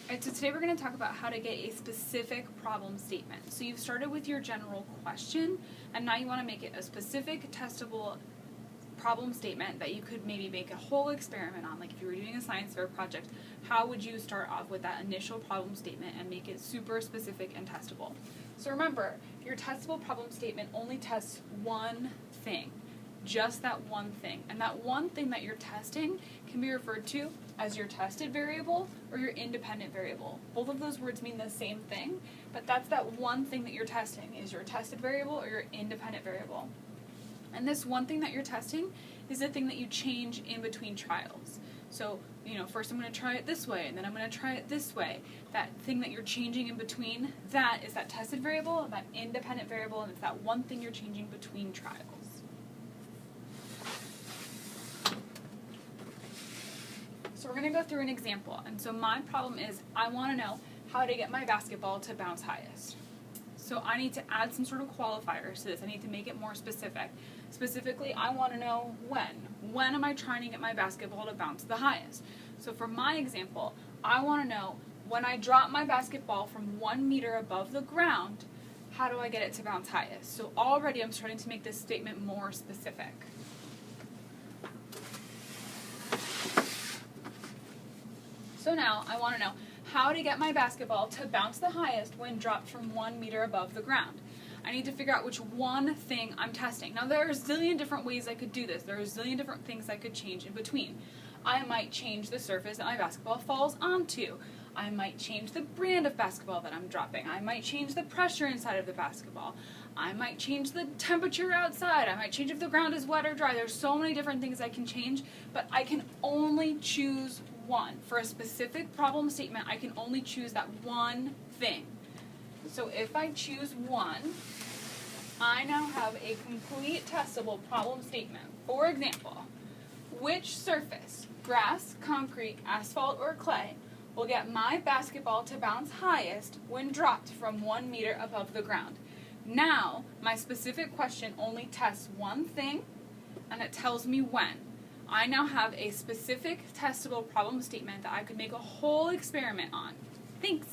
Alright, so today we're going to talk about how to get a specific problem statement. So you've started with your general question, and now you want to make it a specific, testable problem statement that you could maybe make a whole experiment on. Like if you were doing a science fair project, how would you start off with that initial problem statement and make it super specific and testable? So remember, your testable problem statement only tests one thing. Just that one thing. And that one thing that you're testing can be referred to as your tested variable or your independent variable. Both of those words mean the same thing, but that's that one thing that you're testing is your tested variable or your independent variable. And this one thing that you're testing is the thing that you change in between trials. So, first I'm going to try it this way, and then I'm going to try it this way. That thing that you're changing in between, that is that tested variable, that independent variable, and it's that one thing you're changing between trials. So we're going to go through an example, and so my problem is I want to know how to get my basketball to bounce highest. So I need to add some sort of qualifiers to this. I need to make it more specific. Specifically, I want to know when. When am I trying to get my basketball to bounce the highest? So for my example, I want to know when I drop my basketball from 1 meter above the ground, how do I get it to bounce highest? So already I'm starting to make this statement more specific. So now I want to know how to get my basketball to bounce the highest when dropped from 1 meter above the ground. I need to figure out which one thing I'm testing. Now there are a zillion different ways I could do this. There are a zillion different things I could change in between. I might change the surface that my basketball falls onto. I might change the brand of basketball that I'm dropping. I might change the pressure inside of the basketball. I might change the temperature outside. I might change if the ground is wet or dry. There's so many different things I can change, but I can only choose one. For a specific problem statement, I can only choose that one thing. So if I choose one, I now have a complete testable problem statement. For example, which surface, grass, concrete, asphalt, or clay, will get my basketball to bounce highest when dropped from 1 meter above the ground? Now, my specific question only tests one thing, and it tells me when. I now have a specific testable problem statement that I could make a whole experiment on. Thanks.